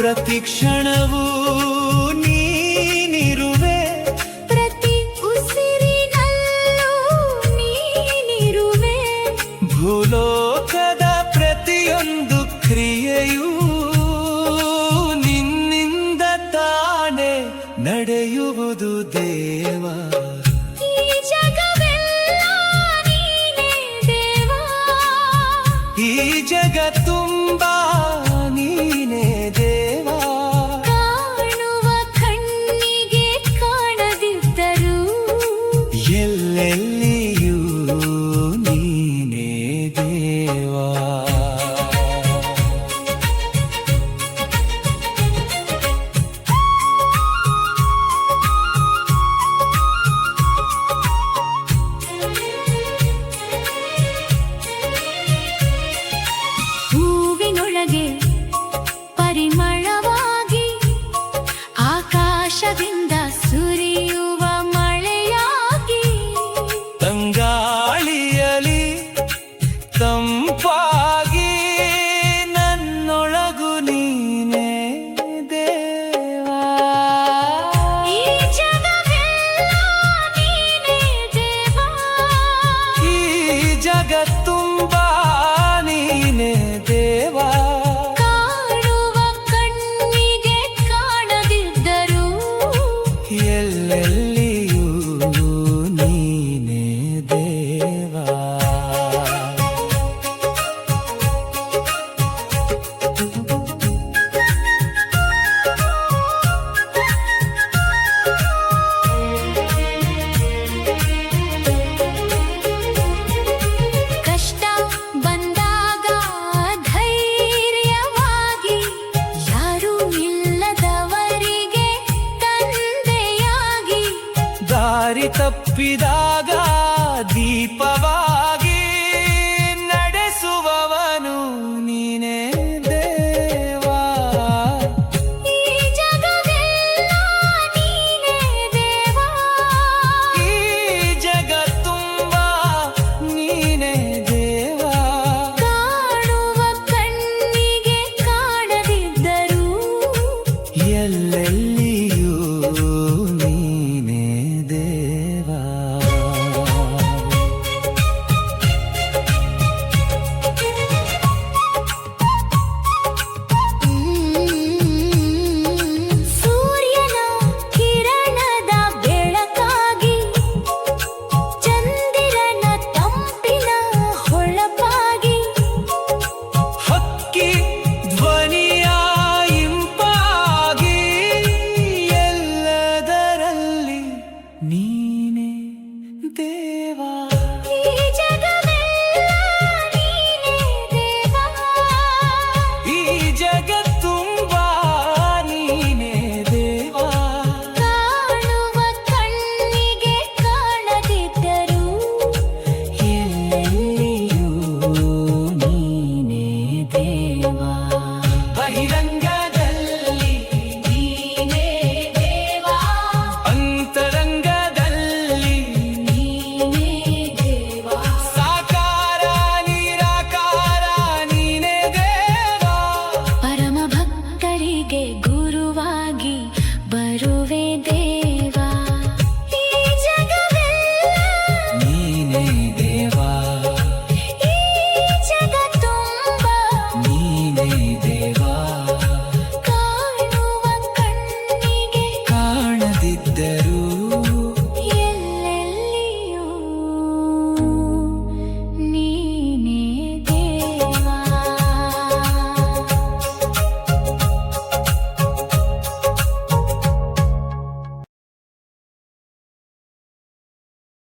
ಪ್ರತಿ ಕ್ಷಣವೂ ನೀನಿರುವೆ, ಪ್ರತಿ ಉಸಿರಿನಲ್ಲೂ ನೀನಿರುವೆ. ಭೂಲೋಕದ ಪ್ರತಿಯೊಂದು ಕ್ರಿಯೆಯೂ ನಿನ್ನಿಂದ ತಾನೇ ನಡೆಯುವುದು ದೇವ. ಈ ಜಗವೆಲ್ಲ ನೀನೇ ದೇವ, ಈ ಜಗ ತುಂಬಾ ನೀನೇ ದೇವ. ಕಾಣುವ ಕಣ್ಣಿಗೆ ಕಾಣದಿದ್ದರೂ ಎಲ್ಲೆಲ್ಲಿಯೂ ನೀನೇ ದೇವ. ಹೂವಿನೊಳಗೆ ಪರಿಮಳವಾಗಿ, ಆಕಾಶದಿಂದ ಸುರಿಯುವ ಮಳೆಯಾಗಿ, ತಂಗಾಳಿಯಲಿ ತಂಪಾಗಿ ನನ್ನೊಳಗು ನೀನೇ ದೇವ. ಈ ಜಗವೆಲ್ಲ ನೀನೇ ದೇವ, ಈ ಜಗ ತುಂಬಾ ನೀನೇ ದೇವ. ಕಾಣುವ ಕಣ್ಣಿಗೆ ಕಾಣದಿದ್ದರೂ ಎಲ್ಲೆಲ್ಲಿಯೂ ನೀನೇ ದೇವ. ಕಷ್ಟ ಬಂದಾಗ ಧೈರ್ಯವಾಗಿ, ಯಾರೂ ಇಲ್ಲದವರಿಗೆ ತಂದೆಯಾಗಿ, ದಾರಿ ತಪ್ಪಿದಾಗ